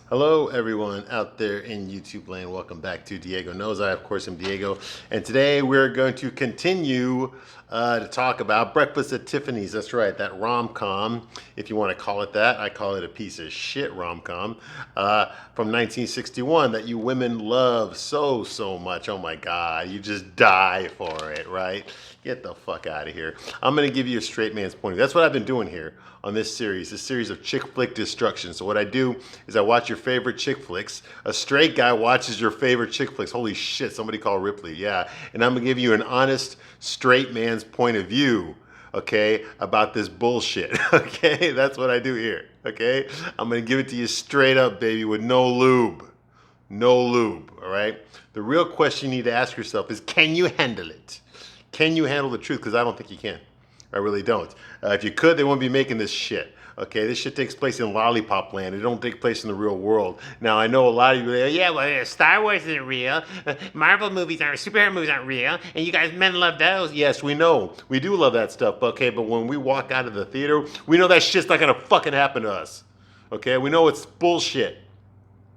Hello, everyone out there in YouTube land. Welcome back to Diego Knows. I, of course, am Diego. And today we're going to continue to talk about Breakfast at Tiffany's. That's right, that rom-com, if you want to call it that. I call it a piece of shit rom-com from 1961 that you women love so much. Oh my God, you just die for it, right? Get the fuck out of here. I'm going to give you a straight man's point of view. That's what I've been doing here on this series of chick flick destruction. So what I do is I watch your favorite chick flicks. A straight guy watches your favorite chick flicks. Holy shit, somebody call Ripley. Yeah. And I'm going to give you an honest, straight man's point of view, okay, about this bullshit. Okay? That's what I do here. Okay? I'm going to give it to you straight up, baby, with no lube. No lube, all right? The real question you need to ask yourself is, can you handle it? Can you handle the truth? Because I don't think you can. I really don't. If you could, they wouldn't be making this shit. Okay, this shit takes place in lollipop land. It don't take place in the real world. Now, I know a lot of you are like, yeah, well, Star Wars isn't real. Marvel movies aren't, superhero movies aren't real. And you guys men love those. Yes, we know. We do love that stuff. Okay, but when we walk out of the theater, we know that shit's not going to fucking happen to us. Okay, we know it's bullshit.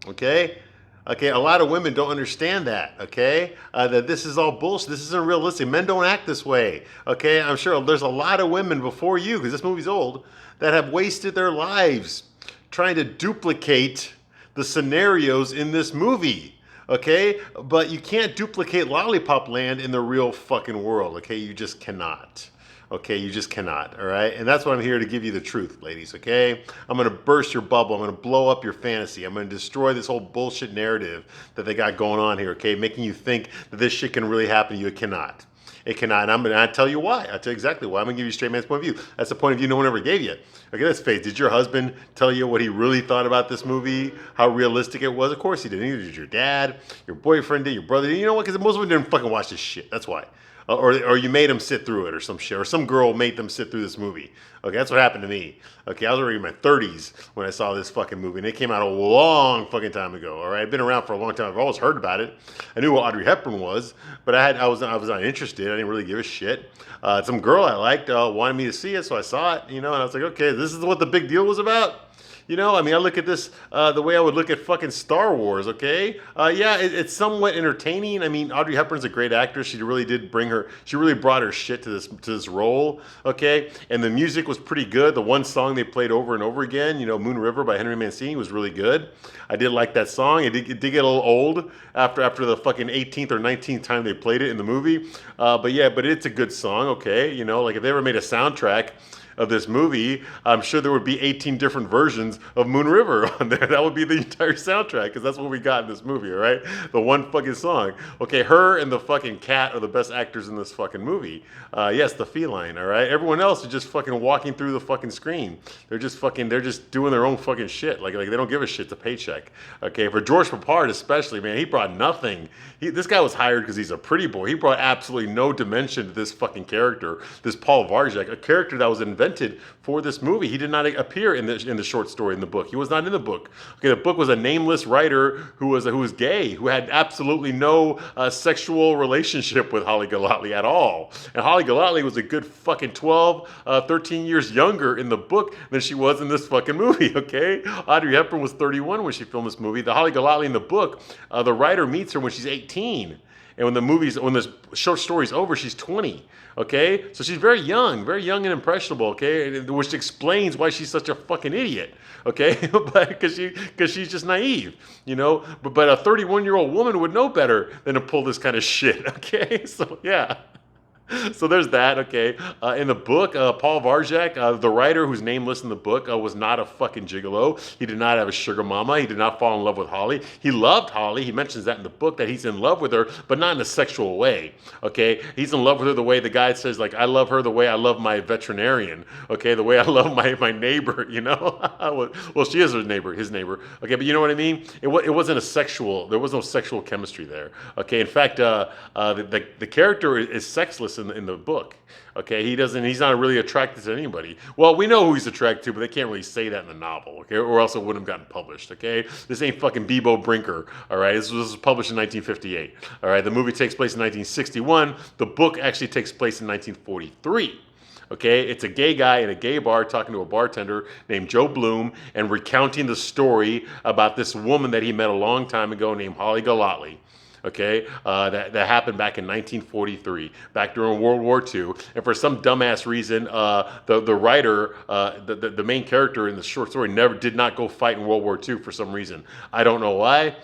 Okay? Okay, a lot of women don't understand that, okay? That this is all bullshit. This isn't realistic. Men don't act this way, okay? I'm sure there's a lot of women before you, because this movie's old, that have wasted their lives trying to duplicate the scenarios in this movie, okay? But you can't duplicate Lollipop Land in the real fucking world, okay? You just cannot. Okay, you just cannot, all right? And that's why I'm here to give you the truth, ladies, okay? I'm gonna burst your bubble. I'm gonna blow up your fantasy. I'm gonna destroy this whole bullshit narrative that they got going on here, okay? Making you think that this shit can really happen to you. It cannot. It cannot. And I'm gonna tell you why. I'll tell you exactly why. I'm gonna give you a straight man's point of view. That's the point of view no one ever gave you. Okay, let's face it. Did your husband tell you what he really thought about this movie? How realistic it was? Of course he did. Neither did your dad, your boyfriend did, your brother did. You know what? Because most of them didn't fucking watch this shit. That's why. Or you made them sit through it or some shit, or some girl made them sit through this movie. Okay, that's what happened to me. Okay, I was already in my 30s when I saw this fucking movie, and it came out a long fucking time ago. All right, I've been around for a long time. I've always heard about it. I knew who Audrey Hepburn was, but I was not interested. I didn't really give a shit. Some girl I liked wanted me to see it, so I saw it. And I was like, okay, this is what the big deal was about. I mean, I look at this the way I would look at fucking Star Wars, okay? Yeah, it's somewhat entertaining. I mean, Audrey Hepburn's a great actress. She really did she really brought her shit to this role, okay? And the music was pretty good. The one song they played over and over again, Moon River by Henry Mancini, was really good. I did like that song. It did get a little old after the fucking 18th or 19th time they played it in the movie. But it's a good song, okay? Like if they ever made a soundtrack of this movie, I'm sure there would be 18 different versions of Moon River on there. That would be the entire soundtrack, because that's what we got in this movie, all right? The one fucking song. Okay, her and the fucking cat are the best actors in this fucking movie. Yes, the feline, all right? Everyone else is just fucking walking through the fucking screen. They're just doing their own fucking shit. Like they don't give a shit. It's a paycheck. Okay, for George Papard especially, man, he brought nothing. This guy was hired because he's a pretty boy. He brought absolutely no dimension to this fucking character, this Paul Varjak, a character that was invented for this movie. He did not appear in the short story in the book. He was not in the book. Okay, the book was a nameless writer who was gay, who had absolutely no sexual relationship with Holly Golightly at all. And Holly Golightly was a good fucking 12, 13 years younger in the book than she was in this fucking movie. Okay, Audrey Hepburn was 31 when she filmed this movie. The Holly Golightly in the book, the writer meets her when she's 18. And when the short story's over, she's 20. Okay, so she's very young and impressionable. Okay, which explains why she's such a fucking idiot. Okay, because she's just naive. But a 31-year-old woman would know better than to pull this kind of shit. Okay, so yeah. So there's that, okay. In the book, Paul Varjak, the writer who's nameless in the book, was not a fucking gigolo. He did not have a sugar mama. He did not fall in love with Holly. He loved Holly. He mentions that in the book, that he's in love with her, but not in a sexual way, okay. He's in love with her the way the guy says, like, I love her the way I love my veterinarian, okay, the way I love my neighbor, Well, she is his neighbor, okay, but you know what I mean? It wasn't there was no sexual chemistry there, okay. In fact, the character is sexless in the book. Okay, he's not really attracted to anybody. Well, we know who he's attracted to, but they can't really say that in the novel, okay? Or else it wouldn't have gotten published, okay? This ain't fucking Bebo Brinker, all right? This was published in 1958, all right? The movie takes place in 1961. The book actually takes place in 1943. Okay, it's a gay guy in a gay bar talking to a bartender named Joe Bloom and recounting the story about this woman that he met a long time ago named Holly Golightly. Okay, that happened back in 1943, back during World War II. And for some dumbass reason, the writer, the main character in the short story, did not go fight in World War II for some reason. I don't know why.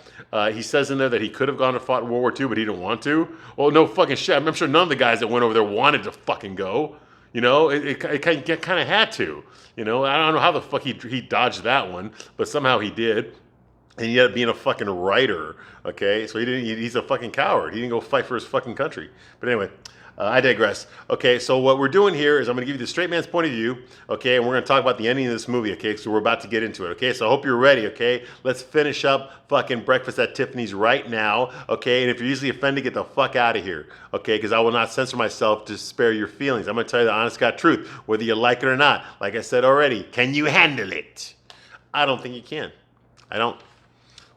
He says in there that he could have gone and fought in World War II, but he didn't want to. Well, no fucking shit. I'm sure none of the guys that went over there wanted to fucking go. You know, it kind of had to. You know, I don't know how the fuck he dodged that one, but somehow he did. And he ended up being a fucking writer, okay? So he's a fucking coward. He didn't go fight for his fucking country. But anyway, I digress. Okay, so what we're doing here is I'm going to give you the straight man's point of view, okay? And we're going to talk about the ending of this movie, okay? So we're about to get into it, okay? So I hope you're ready, okay? Let's finish up fucking Breakfast at Tiffany's right now, okay? And if you're easily offended, get the fuck out of here, okay? Because I will not censor myself to spare your feelings. I'm going to tell you the honest God truth, whether you like it or not. Like I said already, can you handle it? I don't think you can. I don't.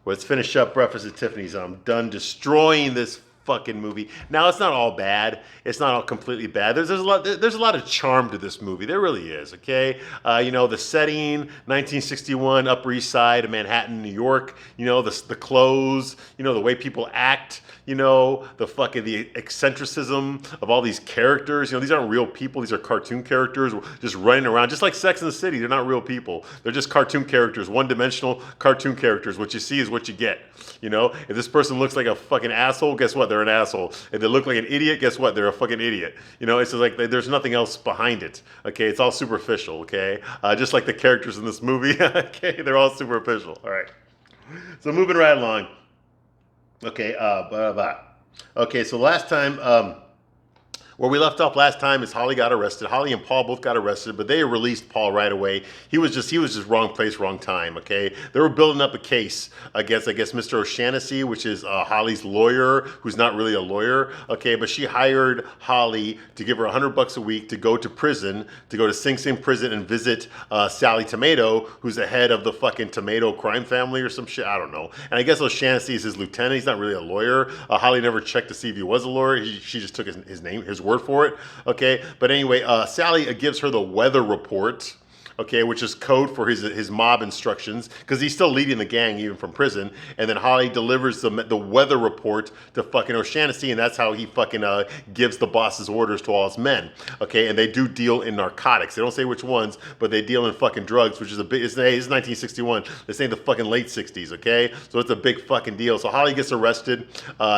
Let's finish up Breakfast at Tiffany's. I'm done destroying this fucking movie. Now, it's not all bad. It's not all completely bad. There's a lot of charm to this movie. There really is, okay? You know, the setting, 1961, Upper East Side of Manhattan, New York. You know, the clothes, you know, the way people act, you know, the eccentricism of all these characters. You know, these aren't real people. These are cartoon characters just running around, just like Sex and the City. They're not real people. They're just cartoon characters, one-dimensional cartoon characters. What you see is what you get. You know, if this person looks like a fucking asshole, guess what? They're an asshole. If they look like an idiot, guess what? They're a fucking idiot. You know, it's just like there's nothing else behind it. Okay, it's all superficial. Okay, just like the characters in this movie. Okay, they're all superficial. All right. So moving right along. Okay, Okay, so last time, where we left off last time is Holly got arrested. Holly and Paul both got arrested, but they released Paul right away. He was just wrong place, wrong time, okay? They were building up a case against, I guess, Mr. O'Shaughnessy, which is Holly's lawyer, who's not really a lawyer, okay? But she hired Holly to give her $100 a week to go to prison, to go to Sing Sing prison and visit Sally Tomato, who's the head of the fucking Tomato crime family or some shit, I don't know. And I guess O'Shaughnessy is his lieutenant. He's not really a lawyer. Holly never checked to see if he was a lawyer. She just took his name, his word for it, okay? But anyway, Sally gives her the weather report, okay, which is code for his mob instructions, because he's still leading the gang even from prison. And then Holly delivers the weather report to fucking O'Shaughnessy, and that's how he fucking gives the boss's orders to all his men, okay? And they do deal in narcotics. They don't say which ones, but they deal in fucking drugs, which is it's 1961. This ain't the fucking late 60s, okay? So it's a big fucking deal. So Holly gets arrested.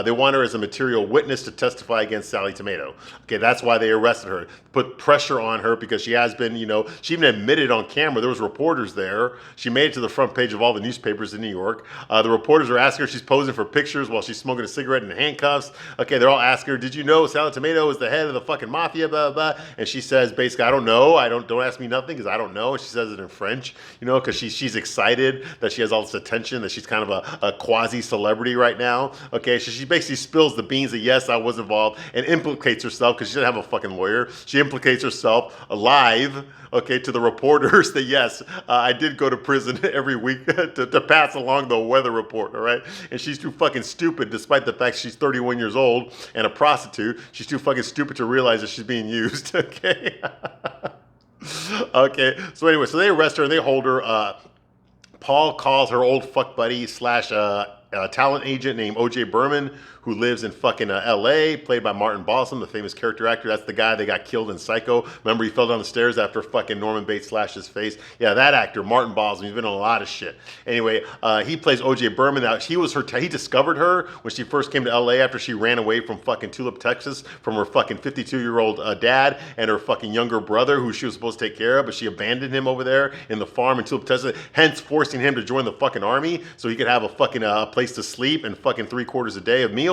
They want her as a material witness to testify against Sally Tomato. Okay, that's why they arrested her. Put pressure on her because she has been, you know, she even admitted on camera. There was reporters there. She made it to the front page of all the newspapers in New York. The reporters are asking her, she's posing for pictures while she's smoking a cigarette in handcuffs. Okay, they're all asking her, did you know Sally Tomato is the head of the fucking mafia, blah, blah, blah. And she says, basically, I don't know. Don't ask me nothing because I don't know. And she says it in French, you know, because she's excited that she has all this attention, that she's kind of a quasi-celebrity right now. Okay, so she basically spills the beans that, yes, I was involved, and implicates herself because she doesn't have a fucking lawyer. She implicates herself live, okay, to the reporters that, yes, I did go to prison every week to pass along the weather report, all right? And she's too fucking stupid, despite the fact she's 31 years old and a prostitute. She's too fucking stupid to realize that she's being used, okay? Okay, so anyway, so they arrest her and they hold her. Paul calls her old fuck buddy slash talent agent named O.J. Berman, who lives in fucking L.A., played by Martin Balsam, the famous character actor. That's the guy that got killed in Psycho. Remember, he fell down the stairs after fucking Norman Bates slashed his face? Yeah, that actor, Martin Balsam. He's been in a lot of shit. Anyway, he plays O.J. Berman. Now, he discovered her when she first came to L.A. after she ran away from fucking Tulip, Texas, from her fucking 52-year-old dad and her fucking younger brother, who she was supposed to take care of, but she abandoned him over there in the farm in Tulip, Texas, hence forcing him to join the fucking army so he could have a fucking place to sleep and fucking 3/4 a day of meals.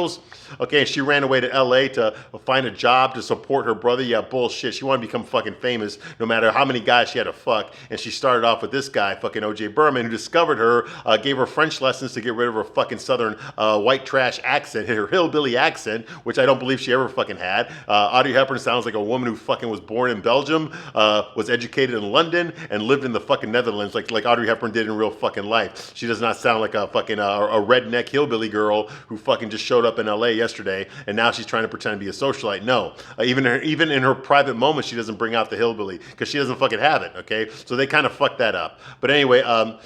Okay, and she ran away to LA to find a job to support her brother. Yeah, bullshit. She wanted to become fucking famous no matter how many guys she had to fuck. And she started off with this guy, fucking O.J. Berman, who discovered her, gave her French lessons to get rid of her fucking southern white trash accent, her hillbilly accent, which I don't believe she ever fucking had. Audrey Hepburn sounds like a woman who fucking was born in Belgium, was educated in London, and lived in the fucking Netherlands like Audrey Hepburn did in real fucking life. She does not sound like a fucking a redneck hillbilly girl who fucking just showed up in LA yesterday, and now she's trying to pretend to be a socialite. No, even in her private moments, she doesn't bring out the hillbilly because she doesn't fucking have it. Okay, so they kind of fucked that up. But anyway,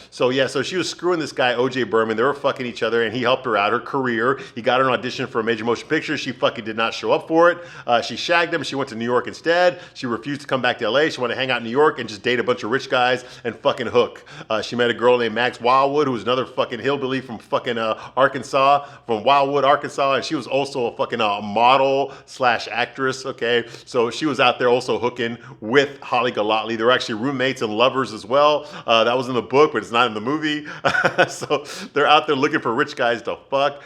so she was screwing this guy O.J. Berman. They were fucking each other, and he helped her out her career. He got her an audition for a major motion picture. She fucking did not show up for it. She shagged him. She went to New York instead. She refused to come back to LA. She wanted to hang out in New York and just date a bunch of rich guys and fucking hook. She met a girl named Max Wildwood, who was another fucking hillbilly from fucking Arkansas, from Wildwood, Arkansas, and she was also a fucking model slash actress. Okay, so she was out there also hooking with Holly Golightly. They were actually roommates and lovers as well. That was in the book, but it's not in the movie. So they're out there looking for rich guys to fuck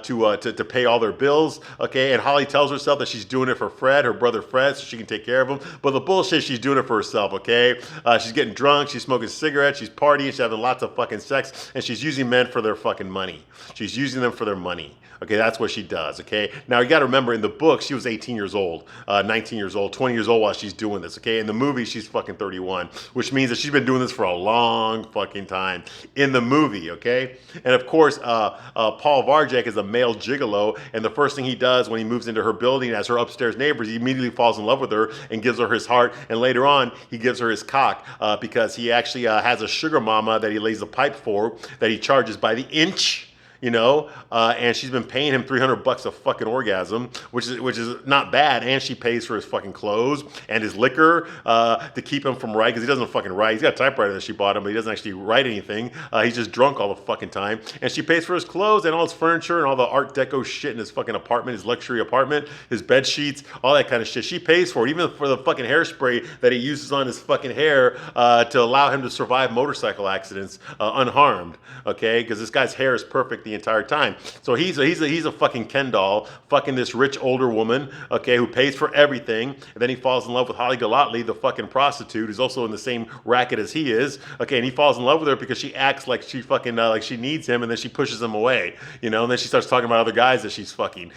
to pay all their bills. Okay, and Holly tells herself that she's doing it for Fred, her brother Fred, so she can take care of him. But the bullshit, she's doing it for herself. Okay, she's getting drunk, she's smoking cigarettes, she's partying, she's having lots of fucking sex, and she's using men for their fucking money. She's using them for their money. Okay, that's what she does, okay? Now, you got to remember, in the book, she was 18 years old, 19 years old, 20 years old while she's doing this, okay? In the movie, she's fucking 31, which means that she's been doing this for a long fucking time in the movie, okay? And, of course, Paul Varjak is a male gigolo, and the first thing he does when he moves into her building as her upstairs neighbor, he immediately falls in love with her and gives her his heart, and later on, he gives her his cock because he actually has a sugar mama that he lays a pipe for that he charges by the inch. And she's been paying him $300 a fucking orgasm, which is not bad. And she pays for his fucking clothes and his liquor to keep him from writing, because he doesn't fucking write. He's got a typewriter that she bought him, but he doesn't actually write anything. He's just drunk all the fucking time. And she pays for his clothes and all his furniture and all the Art Deco shit in his fucking apartment, his luxury apartment, his bed sheets, all that kind of shit. She pays for it, even for the fucking hairspray that he uses on his fucking hair to allow him to survive motorcycle accidents unharmed. Okay, because this guy's hair is perfect the entire time. So he's a fucking Ken doll, fucking this rich older woman, okay, who pays for everything. And then he falls in love with Holly Golightly, the fucking prostitute, who's also in the same racket as he is. Okay, and he falls in love with her because she acts like she fucking like she needs him, and then she pushes him away, and then she starts talking about other guys that she's fucking,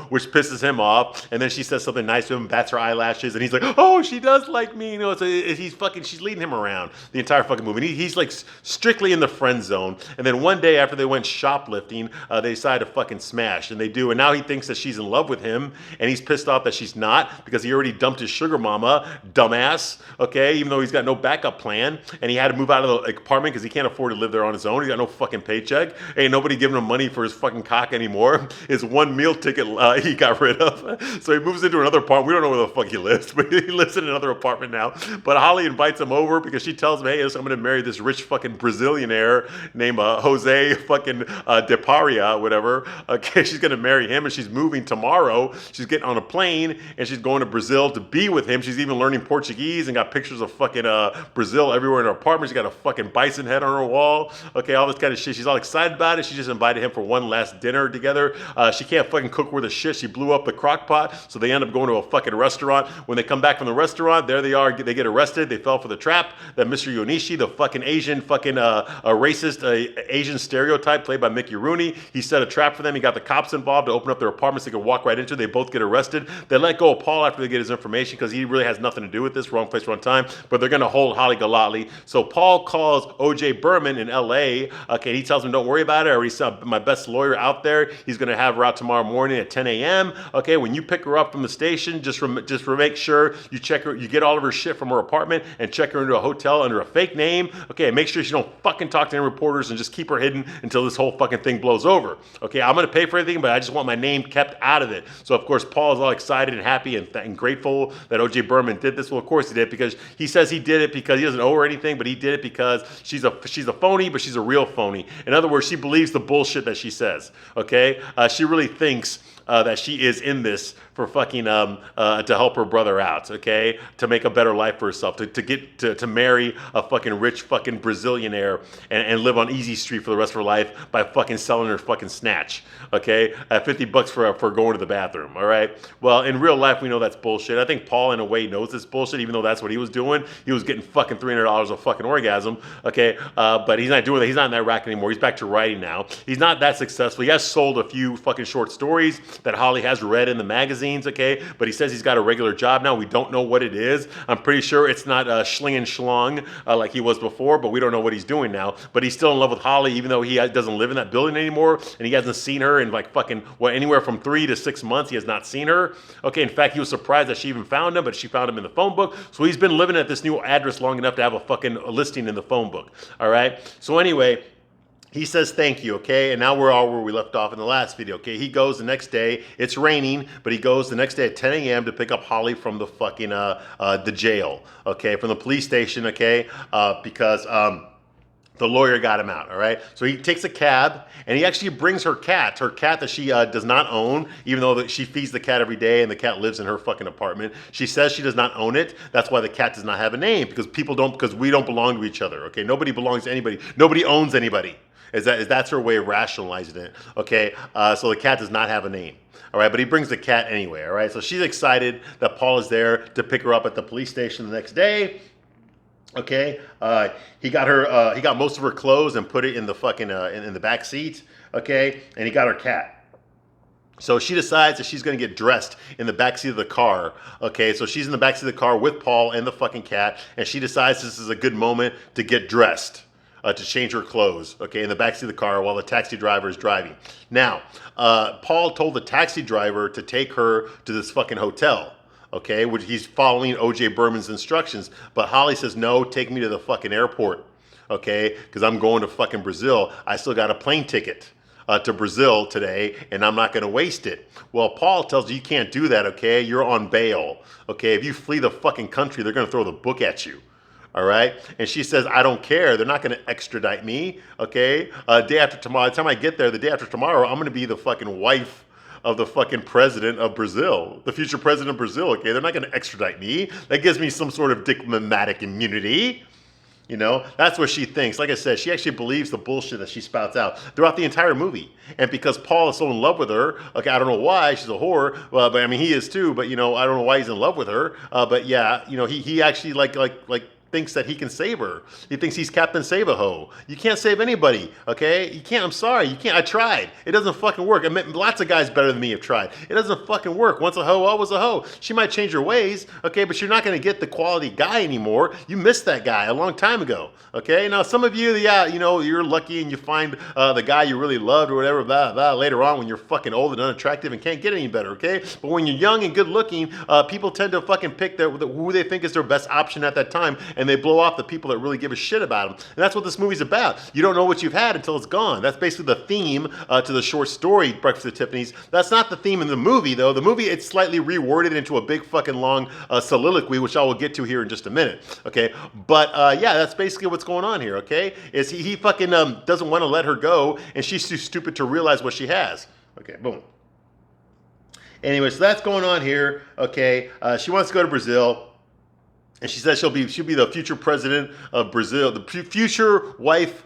which pisses him off. And then she says something nice to him, bats her eyelashes, and he's like, oh, she does like me, she's leading him around the entire fucking movie. And he's like strictly in the friend zone. And then one day after they went shoplifting, they decide to fucking smash, and they do. And now he thinks that she's in love with him, and he's pissed off that she's not, because he already dumped his sugar mama, dumbass, okay, even though he's got no backup plan, and he had to move out of the apartment because he can't afford to live there on his own. He's got no fucking paycheck. Ain't nobody giving him money for his fucking cock anymore. His one meal ticket he got rid of. So he moves into another apartment. We don't know where the fuck he lives, but he lives in another apartment now. But Holly invites him over because she tells him, hey, I'm going to marry this rich fucking Brazilianaire named Jose fucking Deparia, whatever. Okay, she's gonna marry him, and she's moving tomorrow. She's getting on a plane, and she's going to Brazil to be with him. She's even learning Portuguese and got pictures of fucking Brazil everywhere in her apartment. She's got a fucking bison head on her wall. Okay, all this kind of shit. She's all excited about it. She just invited him for one last dinner together. She can't fucking cook worth a shit. She blew up the crock pot, so they end up going to a fucking restaurant. When they come back from the restaurant, there they are. They get arrested. They fell for the trap that Mr. Yonishi, the fucking Asian fucking racist Asian stereotype played by Mickey Rooney, he set a trap for them. He got the cops involved to open up their apartments. They could walk right into it. They both get arrested. They let go of Paul after they get his information because he really has nothing to do with this. Wrong place, wrong time. But they're going to hold Holly Golightly. So Paul calls O.J. Berman in L.A. Okay, he tells him, don't worry about it. I already saw my best lawyer out there. He's going to have her out tomorrow morning at 10 a.m. Okay, when you pick her up from the station, just make sure you check her. You get all of her shit from her apartment and check her into a hotel under a fake name. Okay, and make sure she don't fucking talk to any reporters and just keep her hidden until this whole fucking thing blows over. Okay, I'm going to pay for everything, but I just want my name kept out of it. So, of course, Paul is all excited and happy and grateful that O.J. Berman did this. Well, of course he did, because he says he did it because he doesn't owe her anything, but he did it because she's a phony, but she's a real phony. In other words, she believes the bullshit that she says. Okay, she really thinks that she is in this for fucking to help her brother out, okay, to make a better life for herself, to marry a fucking rich fucking Brazilianaire and live on Easy Street for the rest of her life by fucking selling her fucking snatch, okay, at $50 for going to the bathroom. All right, well, in real life we know that's bullshit. I think Paul in a way knows this bullshit, even though that's what he was doing. He was getting fucking $300 a fucking orgasm, okay, but he's not doing that. He's not in that racket anymore. He's back to writing now. He's not that successful. He has sold a few fucking short stories. that Holly has read in the magazines, okay? But he says he's got a regular job now. We don't know what it is. I'm pretty sure it's not schling and schlong like he was before, but we don't know what he's doing now. But he's still in love with Holly, even though he doesn't live in that building anymore, and he hasn't seen her in like fucking, anywhere from 3 to 6 months. He has not seen her. Okay, in fact, he was surprised that she even found him, but she found him in the phone book. So he's been living at this new address long enough to have a fucking listing in the phone book. All right. So anyway, he says thank you, okay? And now we're all where we left off in the last video, okay? He goes the next day. It's raining, but he goes the next day at 10 a.m. to pick up Holly from the fucking, the jail, okay? From the police station, okay? Because the lawyer got him out, all right? So he takes a cab, and he actually brings her cat that she does not own, even though she feeds the cat every day, and the cat lives in her fucking apartment. She says she does not own it. That's why the cat does not have a name, because we don't belong to each other, okay? Nobody belongs to anybody. Nobody owns anybody. That's her way of rationalizing it, okay? So the cat does not have a name. All right, but he brings the cat anyway, all right? So she's excited that Paul is there to pick her up at the police station the next day. Okay, he got most of her clothes and put it in the fucking in the back seat. Okay, and he got her cat. So she decides that she's going to get dressed in the backseat of the car. Okay, so she's in the backseat of the car with Paul and the fucking cat, and she decides this is a good moment to get dressed. To change her clothes, okay, in the backseat of the car while the taxi driver is driving. Now, Paul told the taxi driver to take her to this fucking hotel, okay, which he's following O.J. Berman's instructions. But Holly says, no, take me to the fucking airport, okay, because I'm going to fucking Brazil. I still got a plane ticket to Brazil today, and I'm not going to waste it. Well, Paul tells you can't do that, okay? You're on bail, okay? If you flee the fucking country, they're going to throw the book at you. All right. And she says, I don't care. They're not going to extradite me. Okay. Day after tomorrow, the time I get there, the day after tomorrow, I'm going to be the fucking wife of the fucking president of Brazil, the future president of Brazil. Okay. They're not going to extradite me. That gives me some sort of diplomatic immunity. You know, that's what she thinks. Like I said, she actually believes the bullshit that she spouts out throughout the entire movie. And because Paul is so in love with her, okay, I don't know why, she's a whore, but I mean, he is too, but you know, I don't know why he's in love with her. But yeah, you know, he actually like thinks that he can save her. He thinks he's Captain Save-A-Ho. You can't save anybody, okay? You can't, I'm sorry, you can't, I tried. It doesn't fucking work. I mean, lots of guys better than me have tried. It doesn't fucking work. Once a hoe, always a hoe. She might change her ways, okay, but you're not gonna get the quality guy anymore. You missed that guy a long time ago, okay? Now, some of you, yeah, you know, you're lucky and you find the guy you really loved or whatever, blah, blah, later on when you're fucking old and unattractive and can't get any better, okay? But when you're young and good looking, people tend to fucking pick who they think is their best option at that time, and they blow off the people that really give a shit about them. And that's what this movie's about. You don't know what you've had until it's gone. That's basically the theme to the short story, Breakfast at Tiffany's. That's not the theme in the movie, though. The movie, it's slightly reworded into a big fucking long soliloquy, which I will get to here in just a minute, okay? But yeah, that's basically what's going on here, okay? Is he fucking doesn't want to let her go, and she's too stupid to realize what she has. Okay, boom. Anyway, so that's going on here, okay? She wants to go to Brazil. And she says she'll be the future president of Brazil, the future wife.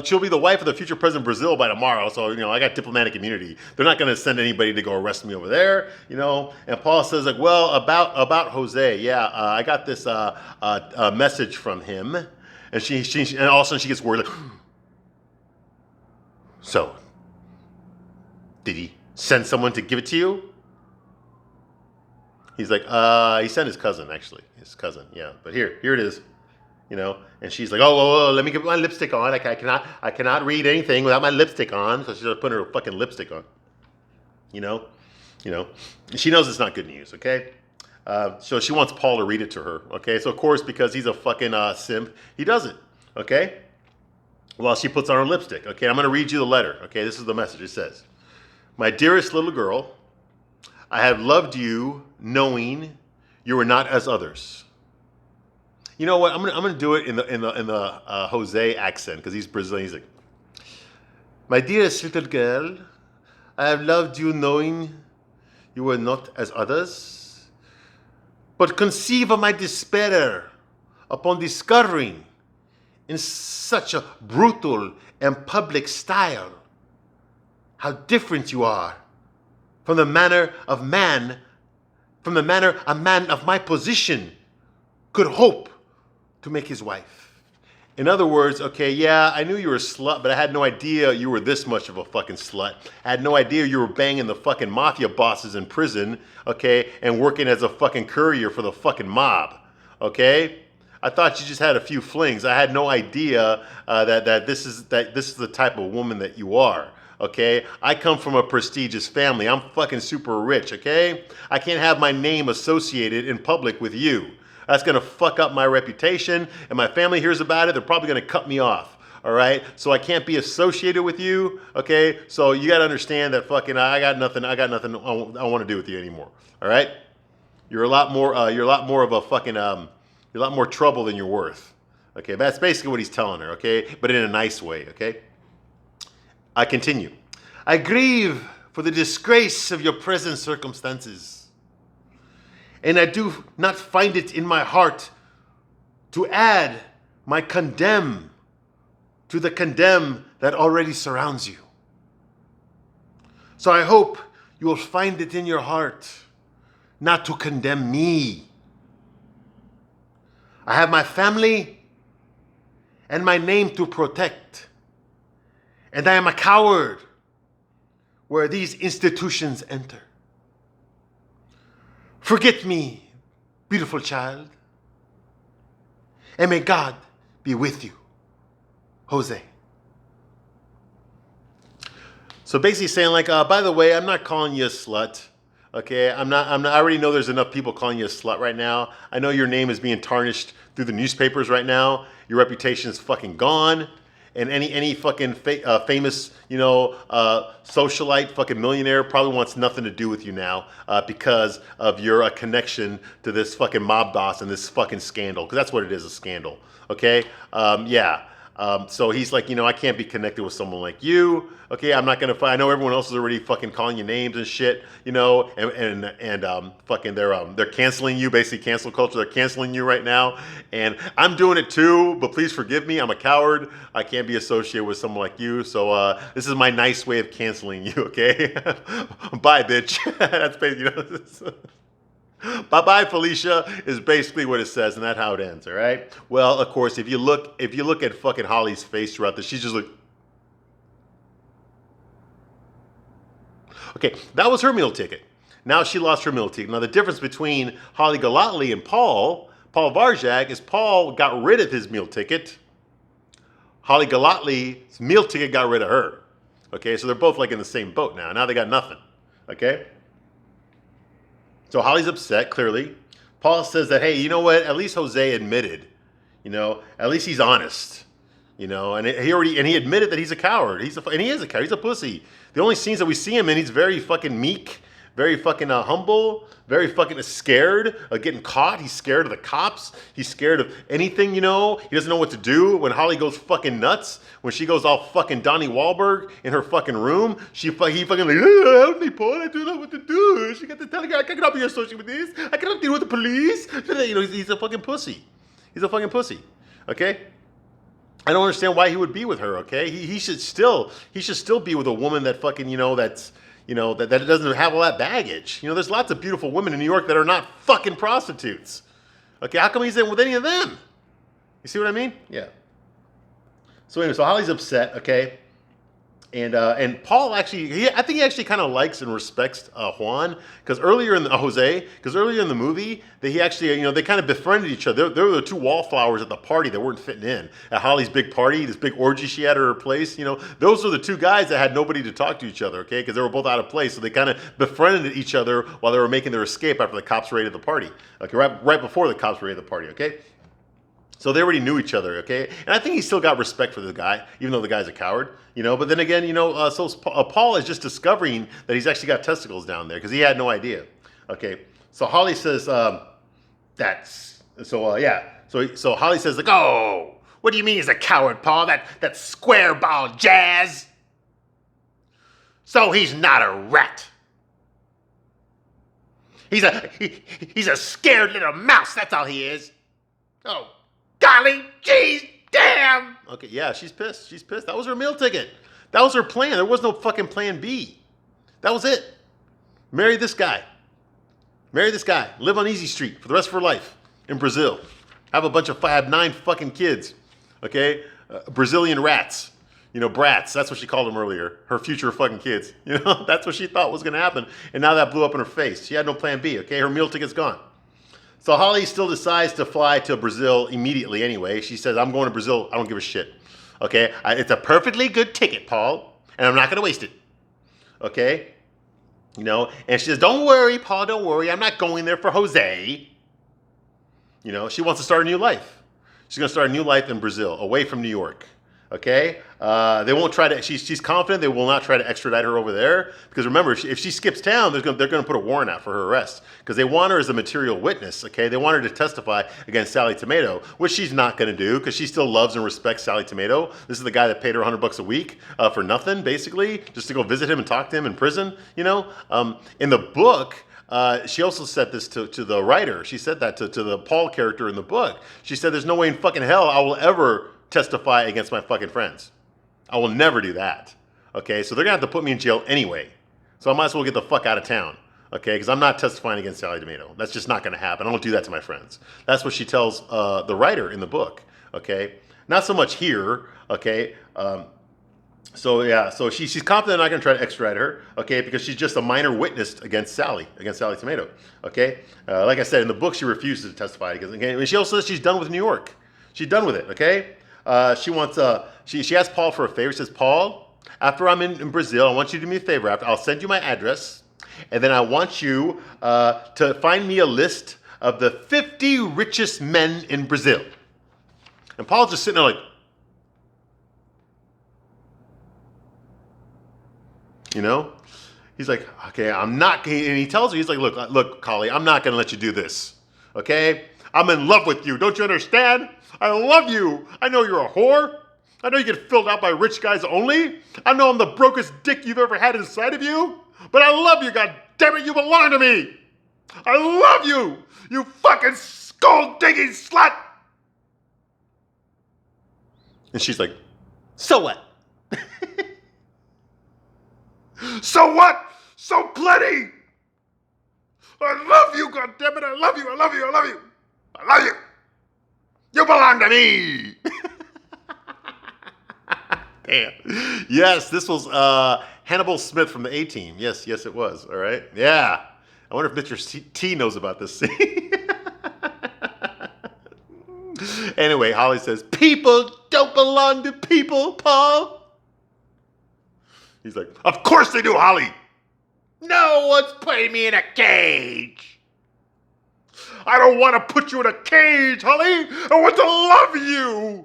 She'll be the wife of the future president of Brazil by tomorrow. So, you know, I got diplomatic immunity. They're not going to send anybody to go arrest me over there, you know. And Paul says, like, well, about Jose, yeah, I got this message from him. And and all of a sudden she gets worried, like, so, did he send someone to give it to you? He's like, he sent his cousin, actually. His cousin, yeah. But here it is, you know. And she's like, oh, let me get my lipstick on. I cannot read anything without my lipstick on. So she's putting her fucking lipstick on, you know. She knows it's not good news, okay? So she wants Paul to read it to her, okay? So of course, because he's a fucking simp, he does it, okay? While she puts on her lipstick, okay? I'm gonna read you the letter, okay? This is the message. It says, my dearest little girl, I have loved you knowing you were not as others. You know what? I'm gonna do it in the Jose accent because he's Brazilian. He's like, my dearest little girl, I have loved you knowing you were not as others. But conceive of my despair upon discovering in such a brutal and public style how different you are from the manner a man of my position could hope to make his wife. In other words, okay, yeah, I knew you were a slut, but I had no idea you were this much of a fucking slut. I had no idea you were banging the fucking mafia bosses in prison, okay, and working as a fucking courier for the fucking mob, okay? I thought you just had a few flings. I had no idea that this is the type of woman that you are. Okay, I come from a prestigious family. I'm fucking super rich. Okay, I can't have my name associated in public with you. That's gonna fuck up my reputation, and my family hears about it. They're probably gonna cut me off. All right, so I can't be associated with you. Okay, so you gotta understand that fucking I got nothing. I want to do with you anymore. All right, you're a lot more. You're a lot more of a fucking. You're a lot more trouble than you're worth. Okay, that's basically what he's telling her. Okay, but in a nice way. Okay. I continue. I grieve for the disgrace of your present circumstances, and I do not find it in my heart to add my condemn to the condemn that already surrounds you. So I hope you will find it in your heart not to condemn me. I have my family and my name to protect. And I am a coward where these institutions enter. Forget me, beautiful child, and may God be with you, Jose. So basically saying like, by the way, I'm not calling you a slut. Okay, I'm not, I already know there's enough people calling you a slut right now. I know your name is being tarnished through the newspapers right now. Your reputation is fucking gone. And any fucking famous, socialite, fucking millionaire probably wants nothing to do with you now because of your connection to this fucking mob boss and this fucking scandal. Because that's what it is, a scandal. Okay? Yeah. So he's like, I can't be connected with someone like you. Okay, I'm not gonna. I know everyone else is already fucking calling you names and shit. And fucking they're canceling you. Basically, cancel culture. They're canceling you right now, and I'm doing it too. But please forgive me. I'm a coward. I can't be associated with someone like you. So this is my nice way of canceling you. Okay, bye, bitch. That's basically. Bye-bye, Felicia is basically what it says, and that's how it ends, all right? Well, of course, if you look at fucking Holly's face throughout this, she's just like, okay, that was her meal ticket. Now she lost her meal ticket. Now the difference between Holly Golightly and Paul Varjak is Paul got rid of his meal ticket. Holly Golightly's meal ticket got rid of her. Okay, so they're both like in the same boat now. Now they got nothing, okay? So Holly's upset, clearly. Paul says that, hey, you know what? At least Jose admitted, at least he's honest, and he admitted that he's a coward. And he is a coward. He's a pussy. The only scenes that we see him in, he's very fucking meek, very fucking humble, very fucking scared of getting caught. He's scared of the cops. He's scared of anything, He doesn't know what to do when Holly goes fucking nuts. When she goes all fucking Donnie Wahlberg in her fucking room, he fucking like, help me, Paul. I don't know what to do. She got to tell her, I cannot be associated with this. I cannot deal with the police. He's a fucking pussy. He's a fucking pussy. Okay? I don't understand why he would be with her, okay? He should still be with a woman that fucking, that doesn't have all that baggage. There's lots of beautiful women in New York that are not fucking prostitutes. Okay, how come he's in with any of them? You see what I mean? Yeah. So anyway, so Holly's upset, okay? And Paul actually, I think he actually kind of likes and respects Juan, because earlier in the movie, he actually, they kind of befriended each other. There were the two wallflowers at the party that weren't fitting in at Holly's big party, this big orgy she had at her place. Those were the two guys that had nobody to talk to each other, okay? Because they were both out of place, so they kind of befriended each other while they were making their escape after the cops raided the party. Okay, right before the cops raided the party, okay? So they already knew each other, okay? And I think he still got respect for the guy, even though the guy's a coward, But then again, Paul is just discovering that he's actually got testicles down there because he had no idea, okay? So Holly says, So Holly says, like, oh, what do you mean he's a coward, Paul? That square ball jazz? So he's not a rat. He's a scared little mouse. That's all he is. Oh. Golly, jeez, damn. Okay, yeah, she's pissed. She's pissed. That was her meal ticket. That was her plan. There was no fucking plan B. That was it. Marry this guy. Marry this guy. Live on Easy Street for the rest of her life in Brazil. Have 9 fucking kids. Okay, Brazilian rats. You know, brats. That's what she called them earlier. Her future fucking kids. You know, that's what she thought was going to happen. And now that blew up in her face. She had no plan B, okay? Her meal ticket's gone. So Holly still decides to fly to Brazil immediately anyway. She says, I'm going to Brazil. I don't give a shit. Okay? It's a perfectly good ticket, Paul. And I'm not going to waste it. Okay? You know? And she says, don't worry, Paul, don't worry. I'm not going there for Jose. You know? She wants to start a new life. She's going to start a new life in Brazil, away from New York. Okay? They won't try to, she's confident they will not try to extradite her over there. Because remember, if she skips town, they're going to put a warrant out for her arrest. Because they want her as a material witness, okay? They want her to testify against Sally Tomato, which she's not going to do because she still loves and respects Sally Tomato. This is the guy that paid her $100 a week for nothing, basically, just to go visit him and talk to him in prison, you know? In the book, she also said this to the writer. She said that to the Paul character in the book. She said, there's no way in fucking hell I will ever testify against my fucking friends. I will never do that. Okay, so they're gonna have to put me in jail anyway. So I might as well get the fuck out of town. Okay, because I'm not testifying against Sally Tomato. That's just not gonna happen. I don't do that to my friends. That's what she tells the writer in the book. Okay, not so much here. Okay, so yeah, so she's confident I'm not gonna try to extradite her. Okay, because she's just a minor witness against Sally Tomato. Okay, like I said in the book, she refuses to testify against. Okay, and she also says she's done with New York. She's done with it. Okay. She wants she asked Paul for a favor. She says, Paul, after I'm in Brazil, I want you to do me a favor. I'll send you my address, and then I want you to find me a list of the 50 richest men in Brazil. And Paul's just sitting there like, you know, he's like, okay, I'm not. And he tells her, he's like, look, Collie, I'm not gonna let you do this. Okay, I'm in love with you. Don't you understand? I love you. I know you're a whore. I know you get filled out by rich guys only. I know I'm the brokest dick you've ever had inside of you. But I love you, God damn it. You belong to me. I love you. You fucking skull-digging slut. And she's like, so what? So what? So plenty. I love you, God damn it. I love you. I love you. I love you. I love you. You belong to me. Damn. Yes, this was Hannibal Smith from the A-Team. Yes, it was. All right. Yeah. I wonder if Mr. T knows about this scene. Anyway, Holly says, people don't belong to people, Paul. He's like, of course they do, Holly. No one's putting me in a cage. I don't want to put you in a cage, Holly. I want to love you.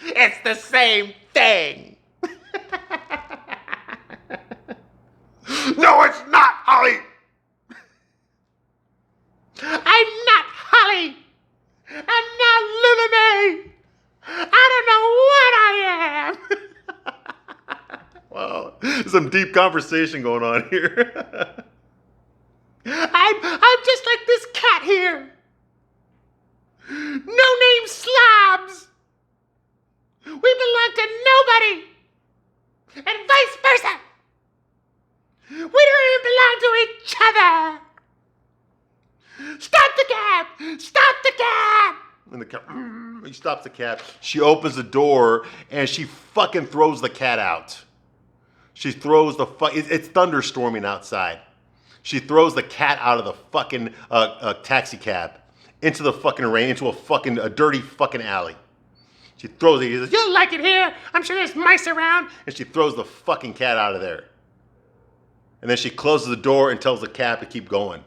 It's the same thing. No, it's not, Holly. I'm not Holly. I'm not Lily. I don't know what I am. Wow, there's some deep conversation going on here. I'm just like this cat here. No-name slobs. We belong to nobody. And vice versa. We don't even belong to each other. Stop the cab. Stop the cab. And the cat, he stops the cab. She opens the door and she fucking throws the cat out. She throws the it's thunderstorming outside. She throws the cat out of the fucking taxi cab into the fucking rain, into a dirty fucking alley. She throws it. He says, "You like it here? I'm sure there's mice around." And she throws the fucking cat out of there. And then she closes the door and tells the cat to keep going.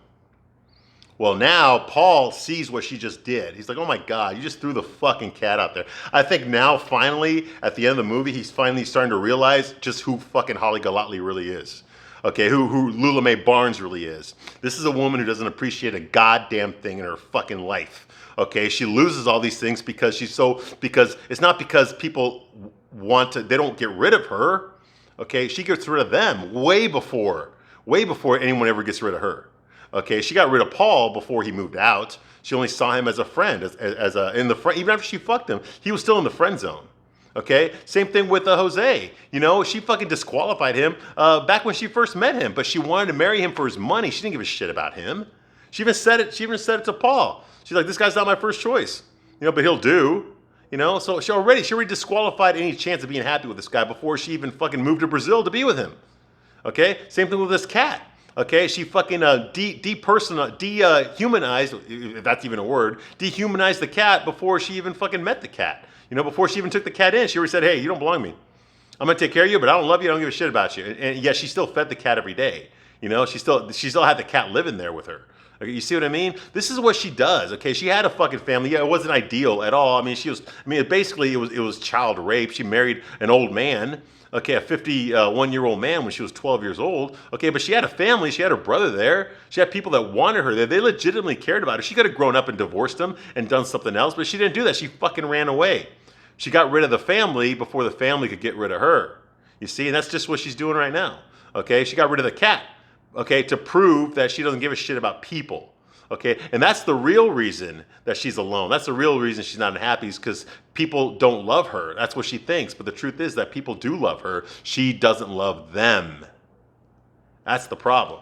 Well, now Paul sees what she just did. He's like, oh my God, you just threw the fucking cat out there. I think now, finally, at the end of the movie, he's finally starting to realize just who fucking Holly Golightly really is. Okay, who Lula Mae Barnes really is. This is a woman who doesn't appreciate a goddamn thing in her fucking life. Okay, she loses all these things because because it's not because people they don't get rid of her. Okay, she gets rid of them way before anyone ever gets rid of her. Okay, she got rid of Paul before he moved out. She only saw him as a friend, even after she fucked him, he was still in the friend zone. Okay, same thing with Jose. You know, she fucking disqualified him back when she first met him, but she wanted to marry him for his money. She didn't give a shit about him. She even said it to Paul. She's like, this guy's not my first choice. You know, but he'll do. You know, so she already disqualified any chance of being happy with this guy before she even fucking moved to Brazil to be with him. Okay, same thing with this cat. Okay, she fucking dehumanized, if that's even a word, dehumanized the cat before she even fucking met the cat. You know, before she even took the cat in, she already said, "Hey, you don't belong to me. I'm gonna take care of you, but I don't love you. I don't give a shit about you." And yet she still fed the cat every day. You know, she still had the cat living there with her. Okay, you see what I mean? This is what she does. Okay, she had a fucking family. Yeah, it wasn't ideal at all. I mean, basically it was child rape. She married an old man. Okay, a 51-year-old man when she was 12 years old. Okay, but she had a family. She had her brother there. She had people that wanted her there. They legitimately cared about her. She could have grown up and divorced him and done something else, but she didn't do that. She fucking ran away. She got rid of the family before the family could get rid of her. You see, and that's just what she's doing right now. Okay, she got rid of the cat. Okay, to prove that she doesn't give a shit about people. Okay, and that's the real reason that she's alone. That's the real reason she's not happy, is because people don't love her. That's what she thinks. But the truth is that people do love her. She doesn't love them. That's the problem.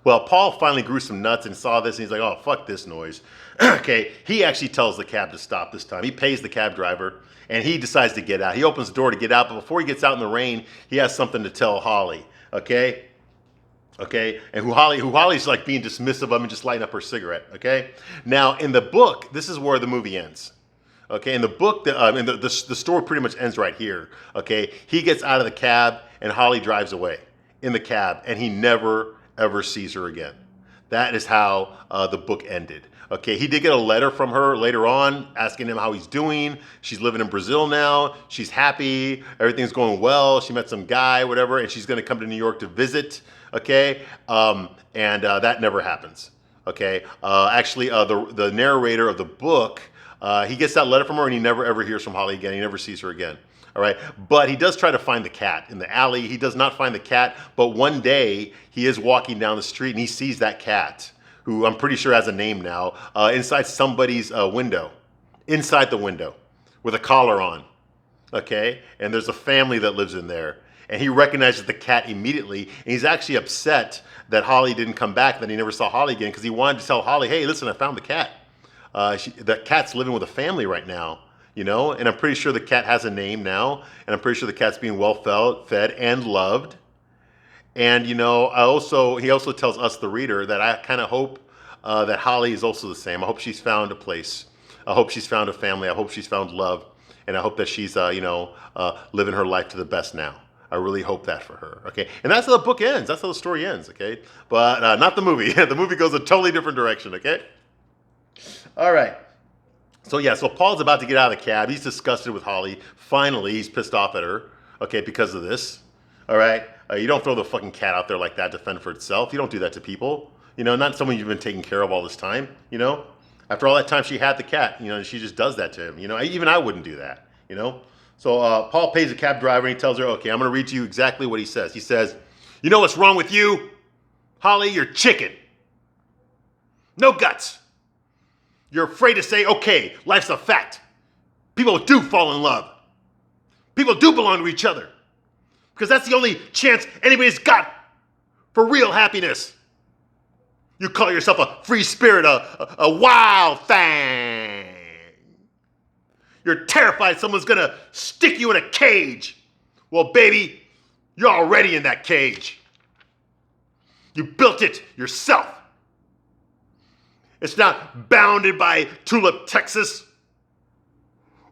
Well, Paul finally grew some nuts and saw this, and he's like, "Oh, fuck this noise." Okay, he actually tells the cab to stop this time. He pays the cab driver, and he decides to get out. He opens the door to get out, but before he gets out in the rain, he has something to tell Holly. Okay, and who Holly's like being dismissive of and just lighting up her cigarette. Okay, now in the book, this is where the movie ends. Okay, in the book, the story pretty much ends right here. Okay, he gets out of the cab and Holly drives away in the cab, and he never ever sees her again. That is how the book ended. Okay, he did get a letter from her later on asking him how he's doing. She's living in Brazil now. She's happy. Everything's going well. She met some guy, whatever, and she's going to come to New York to visit. Okay, and that never happens. Okay, actually, the narrator of the book, he gets that letter from her, and he never ever hears from Holly again. He never sees her again. All right, but he does try to find the cat in the alley. He does not find the cat, but one day he is walking down the street and he sees that cat, who I'm pretty sure has a name now, inside somebody's window, inside the window, with a collar on. Okay, and there's a family that lives in there. And he recognizes the cat immediately, and he's actually upset that Holly didn't come back, that he never saw Holly again, because he wanted to tell Holly, "Hey, listen, I found the cat. The cat's living with a family right now, you know, and I'm pretty sure the cat has a name now, and I'm pretty sure the cat's being well fed and loved." And, you know, he also tells us, the reader, that I kind of hope that Holly is also the same. I hope she's found a place. I hope she's found a family. I hope she's found love, and I hope that she's, living her life to the best now. I really hope that for her, okay? And that's how the book ends. That's how the story ends, okay? But not the movie. The movie goes a totally different direction, okay? All right. So, yeah, so Paul's about to get out of the cab. He's disgusted with Holly. Finally, he's pissed off at her, okay, because of this, all right? You don't throw the fucking cat out there like that to fend for itself. You don't do that to people. You know, not someone you've been taking care of all this time, you know? After all that time she had the cat, you know, she just does that to him. You know, even I wouldn't do that, you know? So Paul pays the cab driver and he tells her, "Okay, I'm going to read to you exactly what he says." He says, "You know what's wrong with you? Holly, you're chicken. No guts. You're afraid to say, okay, life's a fact. People do fall in love. People do belong to each other. Because that's the only chance anybody's got for real happiness. You call yourself a free spirit, a wild thing. You're terrified someone's gonna stick you in a cage. Well, baby, you're already in that cage. You built it yourself. It's not bounded by Tulip, Texas,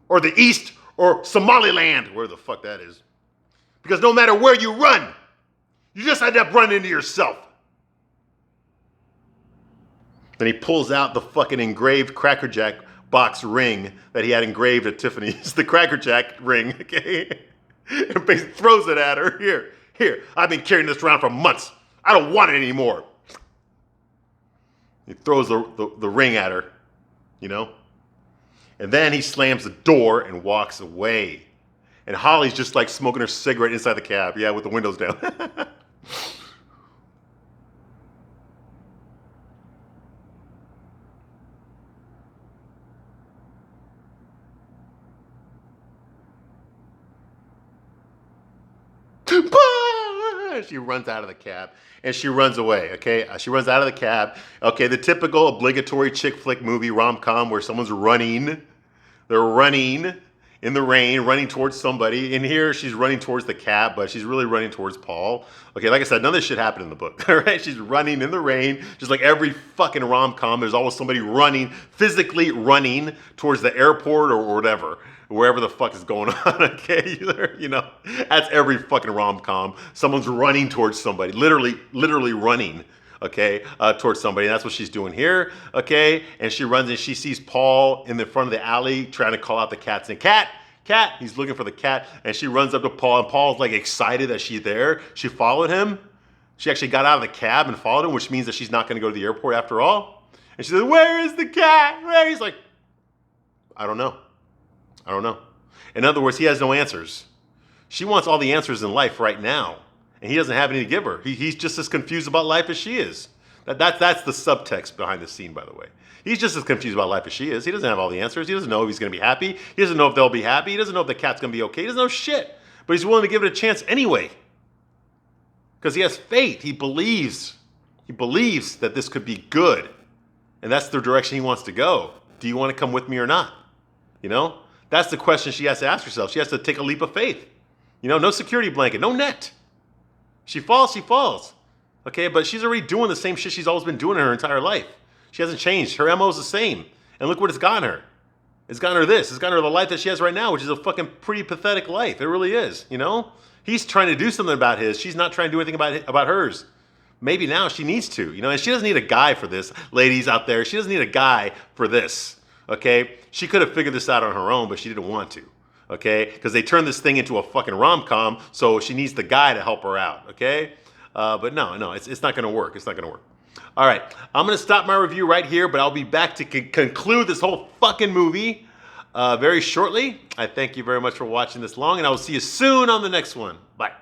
or the East, or Somaliland, where the fuck that is. Because no matter where you run, you just end up running into yourself." Then he pulls out the fucking engraved Cracker Jack box ring that he had engraved at Tiffany's, the Cracker Jack ring, okay? And basically throws it at her. Here, I've been carrying this around for months. I don't want it anymore. He throws the ring at her, you know? And then he slams the door and walks away. And Holly's just like smoking her cigarette inside the cab, yeah, with the windows down. She runs out of the cab and she runs away, okay? She runs out of the cab. Okay, the typical obligatory chick flick movie rom-com where someone's running, They're running in the rain, running towards somebody. In here, she's running towards the cat, but she's really running towards Paul. Okay, like I said, none of this shit happened in the book, all right? She's running in the rain, just like every fucking rom-com. There's always somebody running, physically running towards the airport or whatever, wherever the fuck is going on, okay? You know, that's every fucking rom-com. Someone's running towards somebody, literally running, okay, towards somebody. And that's what she's doing here, okay? And she runs and she sees Paul in the front of the alley trying to call out the cat, saying, cat, cat. He's looking for the cat. And she runs up to Paul, and Paul's like excited that she's there. She followed him. She actually got out of the cab and followed him, which means that she's not going to go to the airport after all. And she says, where is the cat? Where? He's like, I don't know. I don't know. In other words, he has no answers. She wants all the answers in life right now. And he doesn't have any to give her. He's just as confused about life as she is. That's the subtext behind the scene, by the way. He's just as confused about life as she is. He doesn't have all the answers. He doesn't know if he's going to be happy. He doesn't know if they'll be happy. He doesn't know if the cat's going to be okay. He doesn't know shit. But he's willing to give it a chance anyway. Because he has faith. He believes that this could be good. And that's the direction he wants to go. Do you want to come with me or not? You know? That's the question she has to ask herself. She has to take a leap of faith. You know, no security blanket, no net. She falls, she falls. Okay, but she's already doing the same shit she's always been doing her entire life. She hasn't changed. Her MO is the same. And look what it's gotten her. It's gotten her this. It's gotten her the life that she has right now, which is a fucking pretty pathetic life. It really is, you know? He's trying to do something about his. She's not trying to do anything about hers. Maybe now she needs to, you know? And she doesn't need a guy for this. Ladies out there, she doesn't need a guy for this, okay? She could have figured this out on her own, but she didn't want to. Okay, because they turned this thing into a fucking rom-com, so she needs the guy to help her out, okay? But no, it's not going to work. It's not going to work. All right, I'm going to stop my review right here, but I'll be back to conclude this whole fucking movie very shortly. I thank you very much for watching this long, and I will see you soon on the next one. Bye.